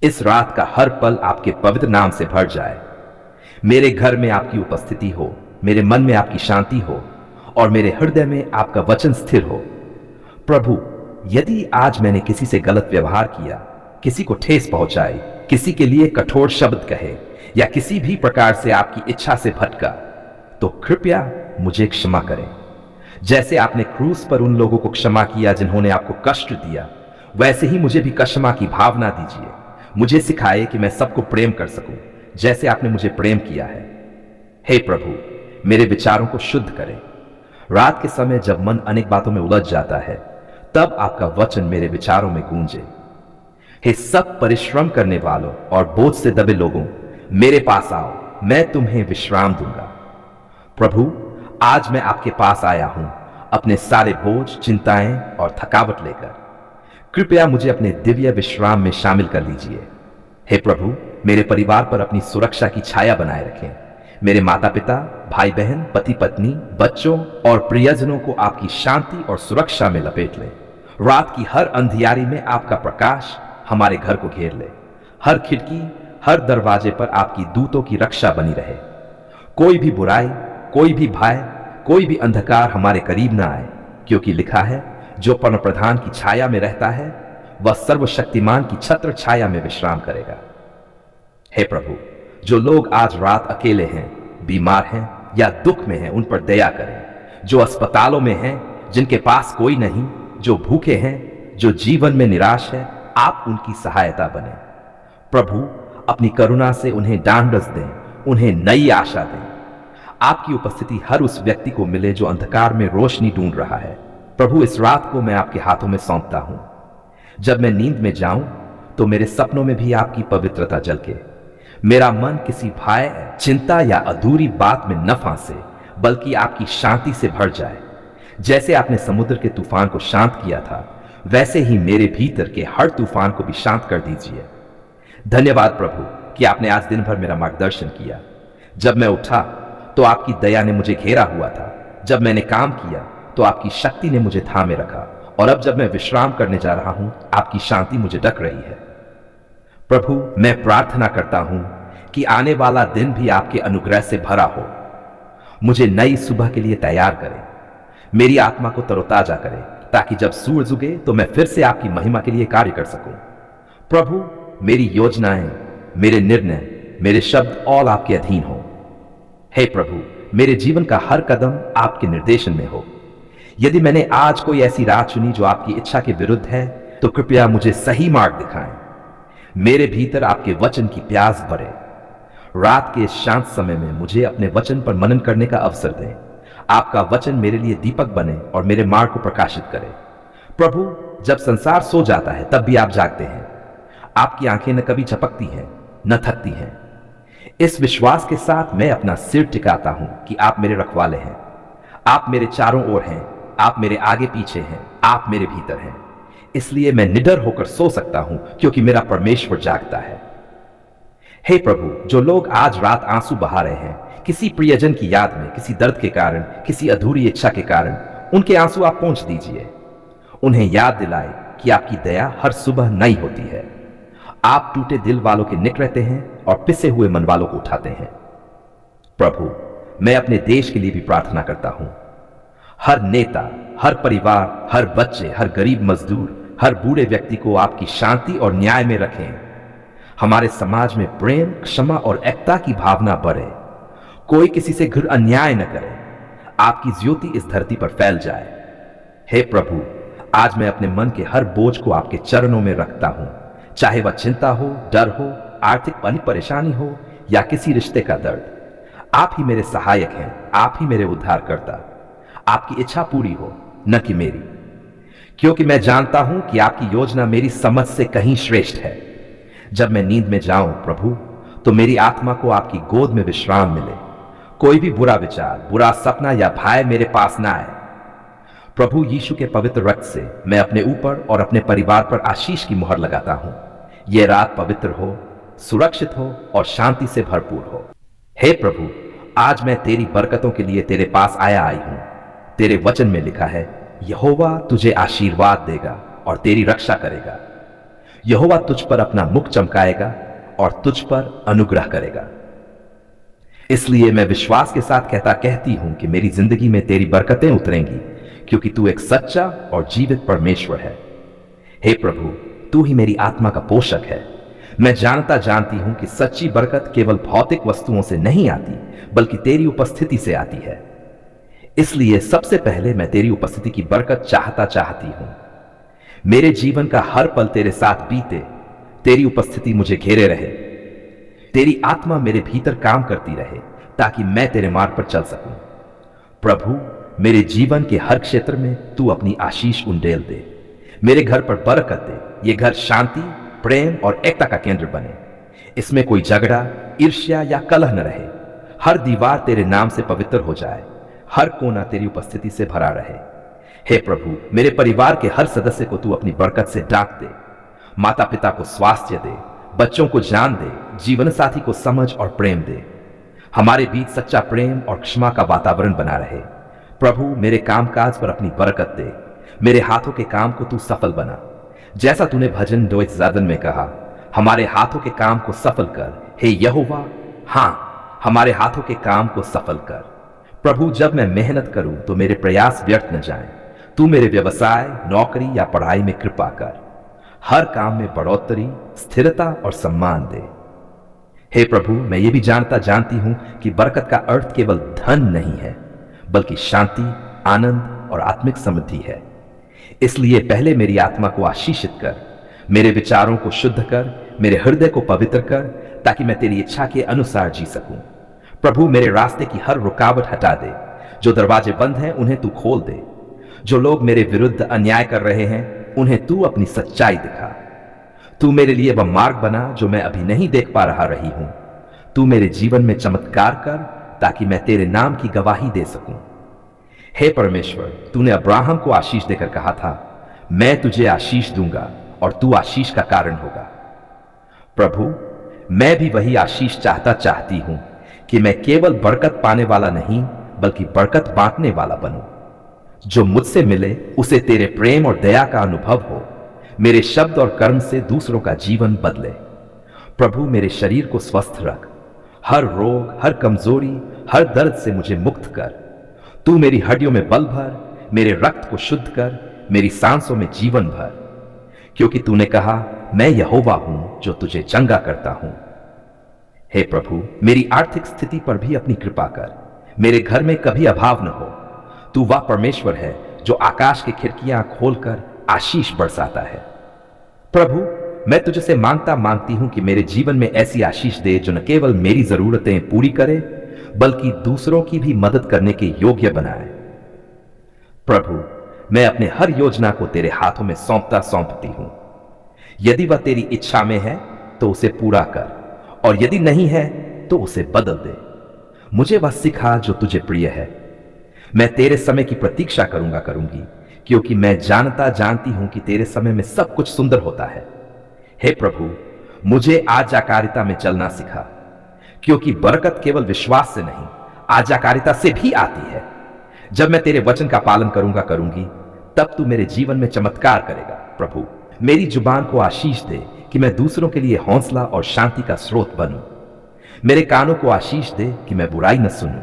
इस रात का हर पल आपके पवित्र नाम से भर जाए। मेरे घर में आपकी उपस्थिति हो, मेरे मन में आपकी शांति हो और मेरे हृदय में आपका वचन स्थिर हो। प्रभु, यदि आज मैंने किसी से गलत व्यवहार किया, किसी को ठेस पहुंचाई, किसी के लिए कठोर शब्द कहे या किसी भी प्रकार से आपकी इच्छा से भटका, तो कृपया मुझे क्षमा करें। जैसे आपने क्रूस पर उन लोगों को क्षमा किया जिन्होंने आपको कष्ट दिया, वैसे ही मुझे भी क्षमा की भावना दीजिए। मुझे सिखाए कि मैं सबको प्रेम कर सकूं जैसे आपने मुझे प्रेम किया है। हे प्रभु, मेरे विचारों को शुद्ध करें। रात के समय जब मन अनेक बातों में उलझ जाता है, तब आपका वचन मेरे विचारों में गूंजे। हे सब परिश्रम करने वालों और बोझ से दबे लोगों, मेरे पास आओ, मैं तुम्हें विश्राम दूंगा। प्रभु, आज मैं आपके पास आया हूं अपने सारे बोझ, चिंताएं और थकावट लेकर। कृपया मुझे अपने दिव्य विश्राम में शामिल कर लीजिए। हे प्रभु, मेरे परिवार पर अपनी सुरक्षा की छाया बनाए रखें। मेरे माता पिता, भाई बहन, पति पत्नी, बच्चों और प्रियजनों को आपकी शांति और सुरक्षा में लपेट ले। रात की हर अंधियारी में आपका प्रकाश हमारे घर को घेर ले। हर खिड़की, हर दरवाजे पर आपकी दूतों की रक्षा बनी रहे। कोई भी बुराई, कोई भी भय, कोई भी अंधकार हमारे करीब ना आए, क्योंकि लिखा है, जो परम प्रधान की छाया में रहता है वह सर्वशक्तिमान की छत्र छाया में विश्राम करेगा। हे प्रभु, जो लोग आज रात अकेले हैं, बीमार हैं या दुख में हैं, उन पर दया करें। जो अस्पतालों में हैं, जिनके पास कोई नहीं, जो भूखे हैं, जो जीवन में निराश है, आप उनकी सहायता बने। प्रभु, अपनी करुणा से उन्हें ढांढस दें, उन्हें नई आशा दें। आपकी उपस्थिति हर उस व्यक्ति को मिले जो अंधकार में रोशनी ढूंढ रहा है। प्रभु, इस रात को मैं आपके हाथों में सौंपता हूं। जब मैं नींद में जाऊं तो मेरे सपनों में भी आपकी पवित्रता झलके। मेरा मन किसी भय, चिंता या अधूरी बात में न फंसे, बल्कि आपकी शांति से भर जाए। जैसे आपने समुद्र के तूफान को शांत किया था, वैसे ही मेरे भीतर के हर तूफान को भी शांत कर दीजिए। धन्यवाद प्रभु कि आपने आज दिन भर मेरा मार्गदर्शन किया। जब मैं उठा तो आपकी दया ने मुझे घेरा हुआ था। जब मैंने काम किया तो आपकी शक्ति ने मुझे थामे रखा, और अब जब मैं विश्राम करने जा रहा हूं, आपकी शांति मुझे ढक रही है। प्रभु, मैं प्रार्थना करता हूं कि आने वाला दिन भी आपके अनुग्रह से भरा हो। मुझे नई सुबह के लिए तैयार करें, मेरी आत्मा को तरोताजा करें, ताकि जब सूरज उगे तो मैं फिर से आपकी महिमा के लिए कार्य कर सकूं। प्रभु, मेरी योजनाएं, मेरे निर्णय, मेरे शब्द all आपके अधीन हो। हे प्रभु, मेरे जीवन का हर कदम आपके निर्देशन में हो। यदि मैंने आज कोई ऐसी राह चुनी जो आपकी इच्छा के विरुद्ध है, तो कृपया मुझे सही मार्ग दिखाएं। मेरे भीतर आपके वचन की प्यास भरे। रात के इस शांत समय में मुझे अपने वचन पर मनन करने का अवसर दें। आपका वचन मेरे लिए दीपक बने और मेरे मार्ग को प्रकाशित करे। प्रभु, जब संसार सो जाता है तब भी आप जागते हैं। आपकी आंखें न कभी झपकती हैं, न थकती हैं। इस विश्वास के साथ मैं अपना सिर टिकाता हूं कि आप मेरे रखवाले हैं। आप मेरे चारों ओर हैं, आप मेरे आगे पीछे हैं, आप मेरे भीतर हैं। इसलिए मैं निडर होकर सो सकता हूं, क्योंकि मेरा परमेश्वर जागता है। हे प्रभु, जो लोग आज रात आंसू बहा रहे हैं, किसी प्रियजन की याद में, किसी दर्द के कारण, किसी अधूरी इच्छा के कारण, उनके आंसू आप पोंछ दीजिए। उन्हें याद दिलाए कि आपकी दया हर सुबह नई होती है। आप टूटे दिल वालों के निकट रहते हैं और पिसे हुए मन वालों को उठाते हैं। प्रभु, मैं अपने देश के लिए भी प्रार्थना करता हूं। हर नेता, हर परिवार, हर बच्चे, हर गरीब मजदूर, हर बूढ़े व्यक्ति को आपकी शांति और न्याय में रखें। हमारे समाज में प्रेम, क्षमा और एकता की भावना बढ़े। कोई किसी से घृण अन्याय न करे। आपकी ज्योति इस धरती पर फैल जाए। हे प्रभु, आज मैं अपने मन के हर बोझ को आपके चरणों में रखता हूं, चाहे वह चिंता हो, डर हो, आर्थिक परेशानी हो या किसी रिश्ते का दर्द। आप ही मेरे सहायक हैं, आप ही मेरे उद्धारकर्ता। आपकी इच्छा पूरी हो, न कि मेरी, क्योंकि मैं जानता हूं कि आपकी योजना मेरी समझ से कहीं श्रेष्ठ है। जब मैं नींद में जाऊं प्रभु, तो मेरी आत्मा को आपकी गोद में विश्राम मिले। कोई भी बुरा विचार, बुरा सपना या भय मेरे पास ना आए। प्रभु यीशु के पवित्र रक्त से मैं अपने ऊपर और अपने परिवार पर आशीष की मुहर लगाता हूं। यह रात पवित्र हो, सुरक्षित हो और शांति से भरपूर हो। हे प्रभु, आज मैं तेरी बरकतों के लिए तेरे पास आई हूं। तेरे वचन में लिखा है, यहोवा तुझे आशीर्वाद देगा और तेरी रक्षा करेगा। यहोवा तुझ पर अपना मुख चमकाएगा और तुझ पर अनुग्रह करेगा। इसलिए मैं विश्वास के साथ कहती हूं कि मेरी जिंदगी में तेरी बरकतें उतरेंगी, क्योंकि तू एक सच्चा और जीवित परमेश्वर है। हे प्रभु, तू ही मेरी आत्मा का पोषक है। मैं जानती हूं कि सच्ची बरकत केवल भौतिक वस्तुओं से नहीं आती, बल्कि तेरी उपस्थिति से आती है। इसलिए सबसे पहले मैं तेरी उपस्थिति की बरकत चाहती हूं। मेरे जीवन का हर पल तेरे साथ बीते, तेरी उपस्थिति मुझे घेरे रहे, तेरी आत्मा मेरे भीतर काम करती रहे, ताकि मैं तेरे मार्ग पर चल सकूं। प्रभु, मेरे जीवन के हर क्षेत्र में तू अपनी आशीष उंडेल दे। मेरे घर पर बरकत दे। ये घर शांति, प्रेम और एकता का केंद्र बने। इसमें कोई झगड़ा, ईर्ष्या या कलह न रहे। हर दीवार तेरे नाम से पवित्र हो जाए, हर कोना तेरी उपस्थिति से भरा रहे। हे प्रभु, मेरे परिवार के हर सदस्य को तू अपनी बरकत से ढांक दे। माता पिता को स्वास्थ्य दे, बच्चों को जान दे, जीवन साथी को समझ और प्रेम दे। हमारे बीच सच्चा प्रेम और क्षमा का वातावरण बना रहे। प्रभु, मेरे कामकाज पर अपनी बरकत दे। मेरे हाथों के काम को तू सफल बना। जैसा तूने भजन 2:7 में कहा, हमारे हाथों के काम को सफल कर हे यहोवा। हां, हमारे हाथों के काम को सफल कर। प्रभु, जब मैं मेहनत करूं तो मेरे प्रयास व्यर्थ न जाएं। तू मेरे व्यवसाय, नौकरी या पढ़ाई में कृपा कर। हर काम में बढ़ोतरी, स्थिरता और सम्मान दे। हे प्रभु, मैं ये भी जानती हूं कि बरकत का अर्थ केवल धन नहीं है, बल्कि शांति, आनंद और आत्मिक समृद्धि है। इसलिए पहले मेरी आत्मा को आशीषित कर, मेरे विचारों को शुद्ध कर, मेरे हृदय को पवित्र कर, ताकि मैं तेरी इच्छा के अनुसार जी सकूं। प्रभु, मेरे रास्ते की हर रुकावट हटा दे। जो दरवाजे बंद हैं उन्हें तू खोल दे। जो लोग मेरे विरुद्ध अन्याय कर रहे हैं उन्हें तू अपनी सच्चाई दिखा। तू मेरे लिए वह मार्ग बना जो मैं अभी नहीं देख पा रही हूं। तू मेरे जीवन में चमत्कार कर, ताकि मैं तेरे नाम की गवाही दे सकूं। हे परमेश्वर, तूने अब्राहम को आशीष देकर कहा था, मैं तुझे आशीष दूंगा और तू आशीष का कारण होगा। प्रभु, मैं भी वही आशीष चाहती हूं कि मैं केवल बरकत पाने वाला नहीं, बल्कि बरकत बांटने वाला बनूं। जो मुझसे मिले उसे तेरे प्रेम और दया का अनुभव हो। मेरे शब्द और कर्म से दूसरों का जीवन बदले। प्रभु, मेरे शरीर को स्वस्थ रख। हर रोग, हर कमजोरी, हर दर्द से मुझे मुक्त कर। तू मेरी हड्डियों में बल भर, मेरे रक्त को शुद्ध कर, मेरी सांसों में जीवन भर, क्योंकि तूने कहा, मैं यहोवा हूं जो तुझे चंगा करता हूं। हे प्रभु, मेरी आर्थिक स्थिति पर भी अपनी कृपा कर। मेरे घर में कभी अभाव न हो। तू वह परमेश्वर है जो आकाश की खिड़कियां खोलकर आशीष बरसाता है। प्रभु, मैं तुझसे मांगती हूं कि मेरे जीवन में ऐसी आशीष दे जो न केवल मेरी जरूरतें पूरी करे, बल्कि दूसरों की भी मदद करने के योग्य बनाए। प्रभु, मैं अपने हर योजना को तेरे हाथों में सौंपती हूं। यदि वह तेरी इच्छा में है तो उसे पूरा कर, और यदि नहीं है तो उसे बदल दे। मुझे वह सिखा जो तुझे प्रिय है। मैं तेरे समय की प्रतीक्षा करूंगी, क्योंकि मैं जानती हूं कि तेरे समय में सब कुछ सुंदर होता है। हे प्रभु, मुझे आज्ञाकारिता में चलना सिखा, क्योंकि बरकत केवल विश्वास से नहीं, आज्ञाकारिता से भी आती है। जब मैं तेरे वचन का पालन करूंगी, तब तू मेरे जीवन में चमत्कार करेगा। प्रभु, मेरी जुबान को आशीष दे कि मैं दूसरों के लिए हौसला और शांति का स्रोत बनूं। मेरे कानों को आशीष दे कि मैं बुराई न सुनूं।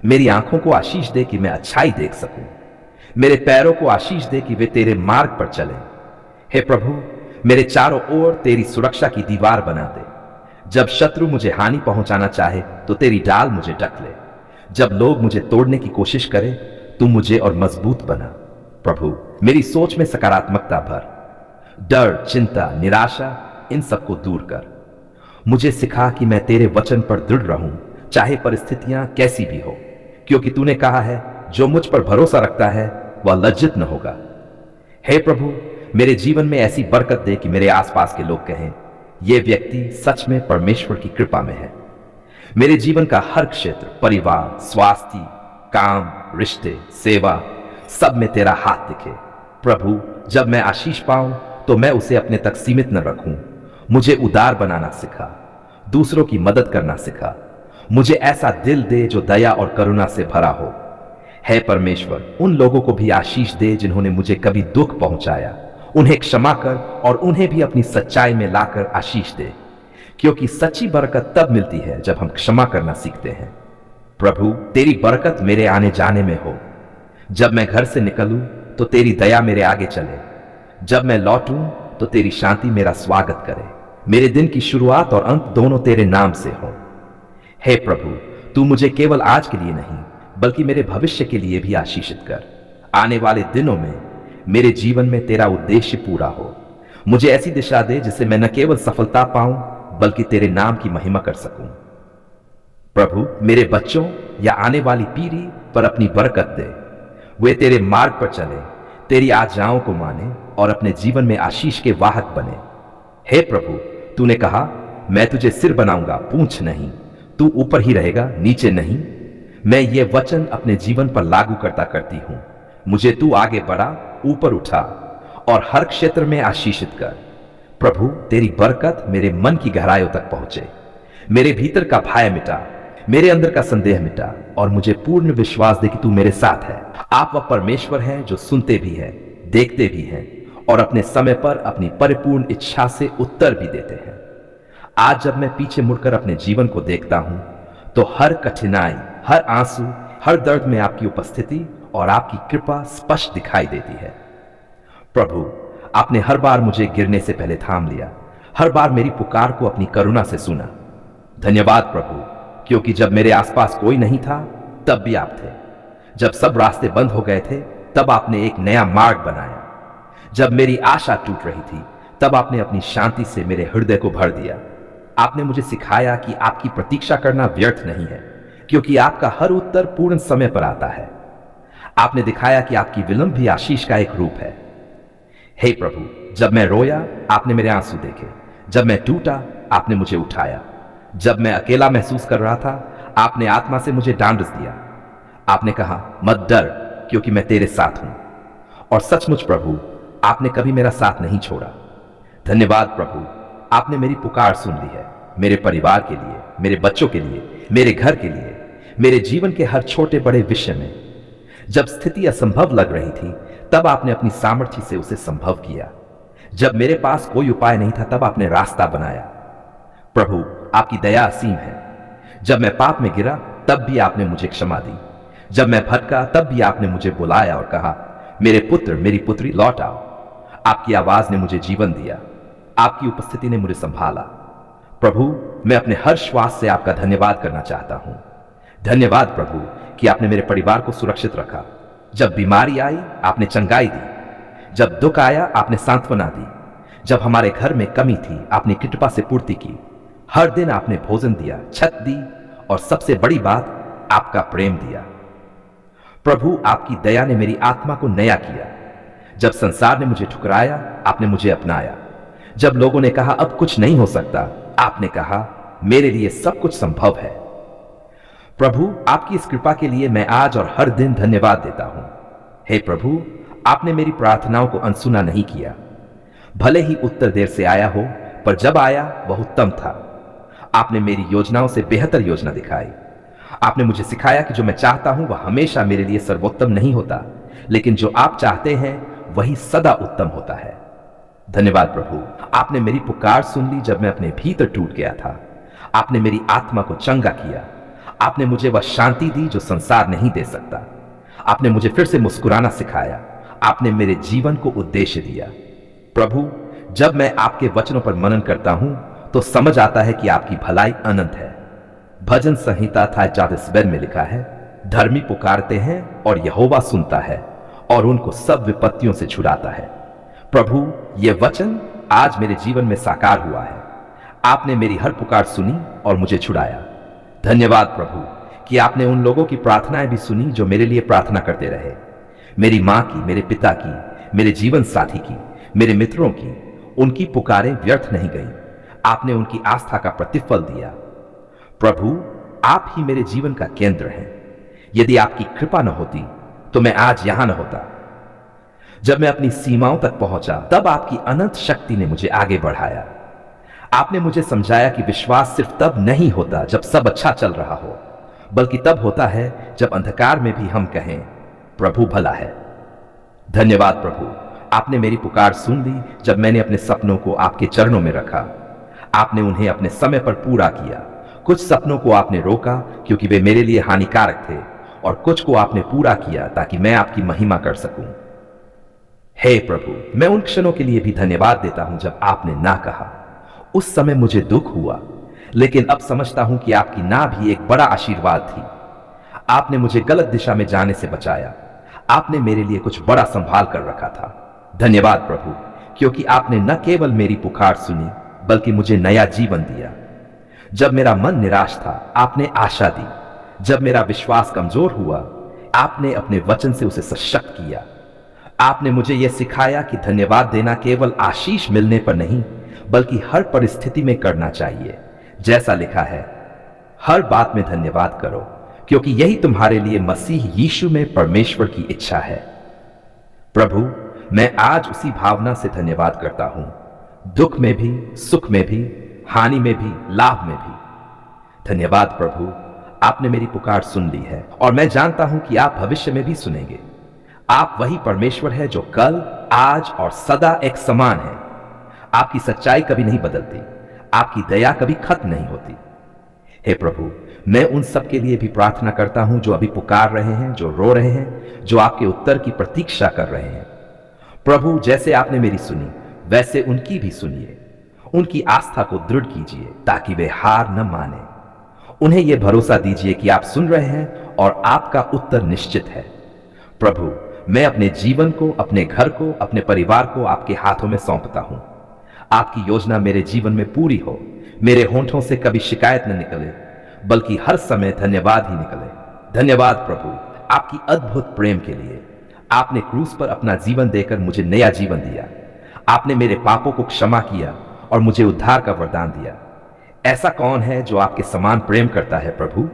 मेरी आंखों को आशीष दे कि मैं अच्छाई देख सकूं। मेरे पैरों को आशीष दे कि वे तेरे मार्ग पर चलें। हे प्रभु, मेरे चारों ओर तेरी सुरक्षा की दीवार बना दे। जब शत्रु मुझे हानि पहुंचाना चाहे तो तेरी डाल मुझे ढक ले। जब लोग मुझे तोड़ने की कोशिश करें, तू मुझे और मजबूत बना। प्रभु, मेरी सोच में सकारात्मकता भर। डर, चिंता, निराशा, इन सबको दूर कर। मुझे सिखा कि मैं तेरे वचन पर दृढ़ रहूं, चाहे परिस्थितियां कैसी भी हो, क्योंकि तूने कहा है, जो मुझ पर भरोसा रखता है वह लज्जित न होगा। हे प्रभु, मेरे जीवन में ऐसी बरकत दे कि मेरे आसपास के लोग कहें, यह व्यक्ति सच में परमेश्वर की कृपा में है। मेरे जीवन का हर क्षेत्र, परिवार, स्वास्थ्य, काम, रिश्ते, सेवा, सब में तेरा हाथ दिखे। प्रभु, जब मैं आशीष पाऊं तो मैं उसे अपने तक सीमित न रखूं। मुझे उदार बनाना सिखा, दूसरों की मदद करना सिखा। मुझे ऐसा दिल दे जो दया और करुणा से भरा हो। हे परमेश्वर, उन लोगों को भी आशीष दे जिन्होंने मुझे कभी दुख पहुंचाया, उन्हें क्षमा कर और उन्हें भी अपनी सच्चाई में लाकर आशीष दे, क्योंकि सच्ची बरकत तब मिलती है जब हम क्षमा करना सीखते हैं। प्रभु, तेरी बरकत मेरे आने जाने में हो। जब मैं घर से निकलूं तो तेरी दया मेरे आगे चले, जब मैं लौटूं तो तेरी शांति मेरा स्वागत करे। मेरे दिन की शुरुआत और अंत दोनों तेरे नाम से हो। हे प्रभु, तू मुझे केवल आज के लिए नहीं बल्कि मेरे भविष्य के लिए भी आशीषित कर। आने वाले दिनों में मेरे जीवन में तेरा उद्देश्य पूरा हो। मुझे ऐसी दिशा दे जिससे मैं न केवल सफलता पाऊं बल्कि तेरे नाम की महिमा कर सकूं। प्रभु, मेरे बच्चों या आने वाली पीढ़ी पर अपनी बरकत दे। वे तेरे मार्ग पर चले, तेरी आज्ञाओं को माने और अपने जीवन में आशीष के वाहक बने। हे प्रभु, तूने कहा, मैं तुझे सिर बनाऊंगा, पूंछ नहीं। तू ऊपर ही रहेगा, नीचे नहीं। मैं ये वचन अपने जीवन पर लागू करती हूं। मुझे तू आगे बढ़ा, ऊपर उठा और हर क्षेत्र में आशीषित कर। प्रभु, तेरी बरकत मेरे मन की गहराइयों तक पहुंचे। मेरे भीतर का भय मिटा, मेरे अंदर का संदेह मिटा और मुझे पूर्ण विश्वास दे कि तू मेरे साथ है। आप वह परमेश्वर हैं जो सुनते भी हैं, देखते भी हैं और अपने समय पर अपनी परिपूर्ण इच्छा से उत्तर भी देते हैं। आज जब मैं पीछे मुड़कर अपने जीवन को देखता हूं तो हर कठिनाई, हर आंसू, हर दर्द में आपकी उपस्थिति और आपकी कृपा स्पष्ट दिखाई देती है। प्रभु, आपने हर बार मुझे गिरने से पहले थाम लिया, हर बार मेरी पुकार को अपनी करुणा से सुना। धन्यवाद प्रभु, क्योंकि जब मेरे आसपास कोई नहीं था तब भी आप थे। जब सब रास्ते बंद हो गए थे तब आपने एक नया मार्ग बनाया। जब मेरी आशा टूट रही थी तब आपने अपनी शांति से मेरे हृदय को भर दिया। आपने मुझे सिखाया कि आपकी प्रतीक्षा करना व्यर्थ नहीं है, क्योंकि आपका हर उत्तर पूर्ण समय पर आता है। आपने दिखाया कि आपकी विलंब भी आशीष का एक रूप है। हे प्रभु, जब मैं रोया आपने मेरे आंसू देखे, जब मैं टूटा आपने मुझे उठाया, जब मैं अकेला महसूस कर रहा था आपने आत्मा से मुझे ढांढस दिया। आपने कहा, मत डर, क्योंकि मैं तेरे साथ हूं। और सचमुच प्रभु, आपने कभी मेरा साथ नहीं छोड़ा। धन्यवाद प्रभु, आपने मेरी पुकार सुन ली है, मेरे परिवार के लिए, मेरे बच्चों के लिए, मेरे घर के लिए, मेरे जीवन के हर छोटे बड़े विषय में। जब स्थिति असंभव लग रही थी तब आपने अपनी सामर्थ्य से उसे संभव किया। जब मेरे पास कोई उपाय नहीं था तब आपने रास्ता बनाया। प्रभु, आपकी दया असीम है। जब मैं पाप में गिरा तब भी आपने मुझे क्षमा दी। जब मैं भटका तब भी आपने मुझे बुलाया और कहा, मेरे पुत्र, मेरी पुत्री, लौट आओ। आपकी आवाज ने मुझे जीवन दिया, आपकी उपस्थिति ने मुझे संभाला। प्रभु, मैं अपने हर श्वास से आपका धन्यवाद करना चाहता हूं। धन्यवाद प्रभु कि आपने मेरे परिवार को सुरक्षित रखा। जब बीमारी आई आपने चंगाई दी, जब दुख आया आपने सांत्वना दी, जब हमारे घर में कमी थी आपने कृपा से पूर्ति की। हर दिन आपने भोजन दिया, छत दी और सबसे बड़ी बात, आपका प्रेम दिया। प्रभु, आपकी दया ने मेरी आत्मा को नया किया। जब संसार ने मुझे ठुकराया आपने मुझे अपनाया। जब लोगों ने कहा अब कुछ नहीं हो सकता, आपने कहा मेरे लिए सब कुछ संभव है। प्रभु, आपकी इस कृपा के लिए मैं आज और हर दिन धन्यवाद देता हूं। हे प्रभु, आपने मेरी प्रार्थनाओं को अनसुना नहीं किया। भले ही उत्तर देर से आया हो, पर जब आया वह उत्तम था। आपने मेरी योजनाओं से बेहतर योजना दिखाई। आपने मुझे सिखाया कि जो मैं चाहता हूं वह हमेशा मेरे लिए सर्वोत्तम नहीं होता, लेकिन जो आप चाहते हैं वही सदा उत्तम होता है। धन्यवाद प्रभु, आपने मेरी पुकार सुन ली जब मैं अपने भीतर टूट गया था। आपने मेरी आत्मा को चंगा किया। आपने मुझे वह शांति दी जो संसार नहीं दे सकता। आपने मुझे फिर से मुस्कुराना सिखाया। आपने मेरे जीवन को उद्देश्य दिया। प्रभु, जब मैं आपके वचनों पर मनन करता हूं तो समझ आता है कि आपकी भलाई अनंत है। भजन संहिता था 40 में लिखा है, धर्मी पुकारते हैं और यहोवा सुनता है और उनको सब विपत्तियों से छुड़ाता है। प्रभु, यह वचन आज मेरे जीवन में साकार हुआ है। आपने मेरी हर पुकार सुनी और मुझे छुड़ाया। धन्यवाद प्रभु कि आपने उन लोगों की प्रार्थनाएं भी सुनी जो मेरे लिए प्रार्थना करते रहे। मेरी मां की, मेरे पिता की, मेरे जीवन साथी की, मेरे मित्रों की, उनकी पुकारें व्यर्थ नहीं गई। आपने उनकी आस्था का प्रतिफल दिया। प्रभु, आप ही मेरे जीवन का केंद्र हैं। यदि आपकी कृपा न होती तो मैं आज यहां न होता। जब मैं अपनी सीमाओं तक पहुंचा तब आपकी अनंत शक्ति ने मुझे आगे बढ़ाया। आपने मुझे समझाया कि विश्वास सिर्फ तब नहीं होता जब सब अच्छा चल रहा हो, बल्कि तब होता है जब अंधकार में भी हम कहें प्रभु भला है। धन्यवाद प्रभु, आपने मेरी पुकार सुन ली जब मैंने अपने सपनों को आपके चरणों में रखा। आपने उन्हें अपने समय पर पूरा किया। कुछ सपनों को आपने रोका क्योंकि वे मेरे लिए हानिकारक थे, और कुछ को आपने पूरा किया ताकि मैं आपकी महिमा कर सकूं। हे प्रभु, मैं उन क्षणों के लिए भी धन्यवाद देता हूं जब आपने ना कहा। उस समय मुझे दुख हुआ, लेकिन अब समझता हूं कि आपकी ना भी एक बड़ा आशीर्वाद थी। आपने मुझे गलत दिशा में जाने से बचाया। आपने मेरे लिए कुछ बड़ा संभाल कर रखा था। धन्यवाद प्रभु, क्योंकि आपने न केवल मेरी पुकार सुनी बल्कि मुझे नया जीवन दिया। जब मेरा मन निराश था, आपने आशा दी। जब मेरा विश्वास कमजोर हुआ, आपने अपने वचन से उसे सशक्त किया। आपने मुझे यह सिखाया कि धन्यवाद देना केवल आशीष मिलने पर नहीं, बल्कि हर परिस्थिति में करना चाहिए। जैसा लिखा है, हर बात में धन्यवाद करो, क्योंकि यही तुम्हारे लिए मसीह यीशु में परमेश्वर की इच्छा है। प्रभु, मैं आज उसी भावना से धन्यवाद करता हूं, दुख में भी, सुख में भी, हानि में भी, लाभ में भी। धन्यवाद प्रभु, आपने मेरी पुकार सुन ली है, और मैं जानता हूं कि आप भविष्य में भी सुनेंगे। आप वही परमेश्वर है जो कल, आज और सदा एक समान है। आपकी सच्चाई कभी नहीं बदलती, आपकी दया कभी खत्म नहीं होती। हे प्रभु, मैं उन सब के लिए भी प्रार्थना करता हूं जो अभी पुकार रहे हैं, जो रो रहे हैं, जो आपके उत्तर की प्रतीक्षा कर रहे हैं। प्रभु, जैसे आपने मेरी सुनी, वैसे उनकी भी सुनिए। उनकी आस्था को दृढ़ कीजिए ताकि वे हार न माने। उन्हें यह भरोसा दीजिए कि आप सुन रहे हैं और आपका उत्तर निश्चित है। प्रभु, मैं अपने जीवन को, अपने घर को, अपने परिवार को आपके हाथों में सौंपता हूं। आपकी योजना मेरे जीवन में पूरी हो। मेरे होंठों से कभी शिकायत न निकले, बल्कि हर समय धन्यवाद ही निकले। धन्यवाद प्रभु, आपकी अद्भुत प्रेम के लिए। आपने क्रूस पर अपना जीवन देकर मुझे नया जीवन दिया। आपने मेरे पापों को क्षमा किया और मुझे उद्धार का वरदान दिया। ऐसा कौन है जो आपके समान प्रेम करता है प्रभु?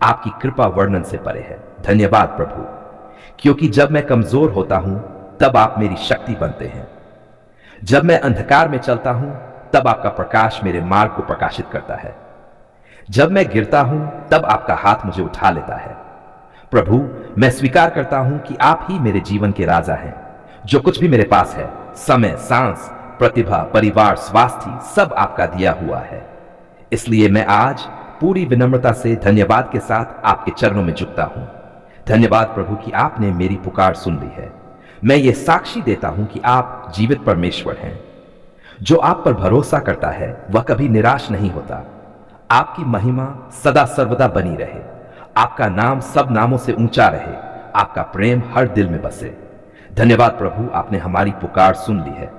आपकी कृपा वर्णन से परे है। धन्यवाद प्रभु, क्योंकि जब मैं कमजोर होता हूं तब आप मेरी शक्ति बनते हैं। जब मैं अंधकार में चलता हूं तब आपका प्रकाश मेरे मार्ग को प्रकाशित करता है। जब मैं गिरता हूं तब आपका हाथ मुझे उठा लेता है। प्रभु, मैं स्वीकार करता हूं कि आप ही मेरे जीवन के राजा हैं। जो कुछ भी मेरे पास है, समय, सांस, प्रतिभा, परिवार, स्वास्थ्य, सब आपका दिया हुआ है। इसलिए मैं आज पूरी विनम्रता से धन्यवाद के साथ आपके चरणों में झुकता हूं। धन्यवाद प्रभु कि आपने मेरी पुकार सुन ली है। मैं ये साक्षी देता हूं कि आप जीवित परमेश्वर हैं। जो आप पर भरोसा करता है वह कभी निराश नहीं होता। आपकी महिमा सदा सर्वदा बनी रहे। आपका नाम सब नामों से ऊंचा रहे। आपका प्रेम हर दिल में बसे। धन्यवाद प्रभु, आपने हमारी पुकार सुन ली है।